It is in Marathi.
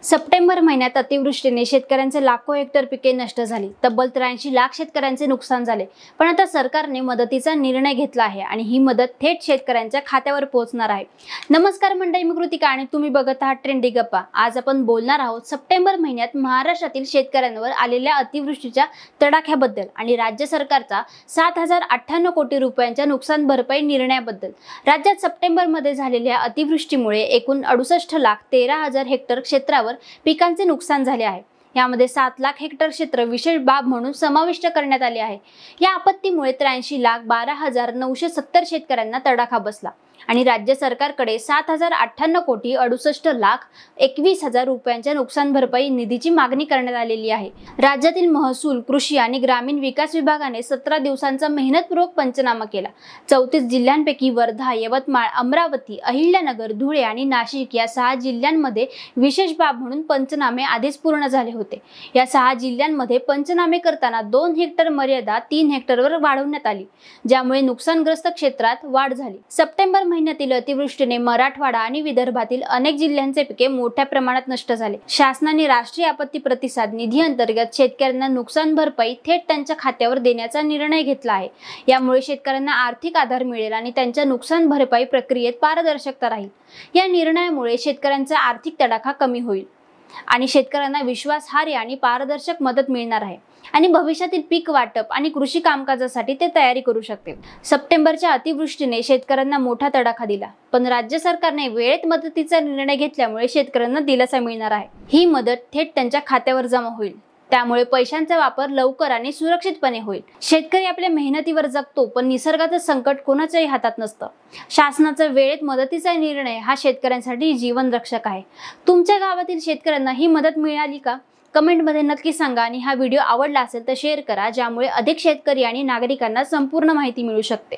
सप्टेंबर महिन्यात अतिवृष्टीने शेतकऱ्यांचे लाखो हेक्टर पिके नष्ट झाली। तब्बल 83 लाख शेतकऱ्यांचे नुकसान झाले। पण आता सरकारने मदतीचा निर्णय घेतला आहे आणि ही मदत थेट शेतकऱ्यांच्या खात्यावर पोहोचणार आहे। नमस्कार मंडळी, मी कृतिका आणि तुम्ही बघत आहात ट्रेंडी गप्पा। आज आपण बोलणार आहोत सप्टेंबर महिन्यात महाराष्ट्रातील शेतकऱ्यांवर आलेल्या अतिवृष्टीच्या तडाख्याबद्दल आणि राज्य सरकारचा 7098 कोटी रुपयांच्या नुकसान भरपाई निर्णयाबद्दल। राज्यात सप्टेंबर मध्ये झालेल्या अतिवृष्टीमुळे एकूण 68,13,000 हेक्टर क्षेत्रावर पिकांचे नुकसान झाले आहे। यामध्ये 7 लाख हेक्टर क्षेत्र विशेष बाब म्हणून समाविष्ट करण्यात आले आहे। या आपत्तीमुळे 83,12,970 शेतकऱ्यांना तडाखा बसला आणि राज्य सरकारकडे 7098 कोटी 68,21,000 रुपयांच्या नुकसान भरपाई निधीची मागणी करण्यात आलेली आहे। राज्यातील महसूल, कृषी आणि ग्रामीण विकास विभागाने 17 दिवसांचा मेहनतपूर्वक पंचनामा केला। 34 जिल्ह्यांपैकी वर्धा, यवतमाळ, अमरावती, अहिल्यानगर, धुळे आणि नाशिक या 6 जिल्ह्यांमध्ये विशेष बाब म्हणून पंचनामे आधीच पूर्ण झाले होते। या 6 जिल्ह्यांमध्ये पंचनामे करताना 2 हेक्टर मर्यादा 3 हेक्टरवर वाढवण्यात आली, ज्यामुळे नुकसानग्रस्त क्षेत्रात वाढ झाली। सप्टेंबर महिन्यातील अतिवृष्टीने मराठवाडा आणि विदर्भातील अनेक जिल्ह्यांचे पिके मोठ्या प्रमाणात नष्ट झाले। शासनाने राष्ट्रीय आपत्ती प्रतिसाद निधी अंतर्गत शेतकऱ्यांना नुकसान भरपाई थेट त्यांच्या खात्यावर देण्याचा निर्णय घेतला आहे। यामुळे शेतकऱ्यांना आर्थिक आधार मिळेल आणि त्यांच्या नुकसान भरपाई प्रक्रियेत पारदर्शकता राहील। या निर्णयामुळे शेतकऱ्यांचा आर्थिक तडाखा कमी होईल आणि शेतकऱ्यांना विश्वासार्ह आणि पारदर्शक मदत मिळणार आहे आणि भविष्यातील पीक वाटप आणि कृषी कामकाजासाठी ते तयारी करू शकतील। सप्टेंबरच्या अतिवृष्टीने शेतकऱ्यांना मोठा तडाखा दिला, पण राज्य सरकारने वेळेत मदतीचा निर्णय घेतल्यामुळे शेतकऱ्यांना दिलासा मिळणार आहे। ही मदत थेट त्यांच्या खात्यावर जमा होईल, त्यामुळे पैशांचा वापर लवकर आणि सुरक्षितपणे होईल। शेतकरी आपल्या मेहनतीवर जगतो, पण निसर्गाचं संकट कोणाच्याही हातात नसतं। शासनाचा वेळेत मदतीचा निर्णय हा शेतकऱ्यांसाठी जीवन रक्षक आहे। तुमच्या गावातील शेतकऱ्यांना ही मदत मिळाली का? कमेंटमध्ये नक्की सांगा आणि हा व्हिडिओ आवडला असेल तर शेअर करा, ज्यामुळे अधिक शेतकरी आणि नागरिकांना संपूर्ण माहिती मिळू शकते।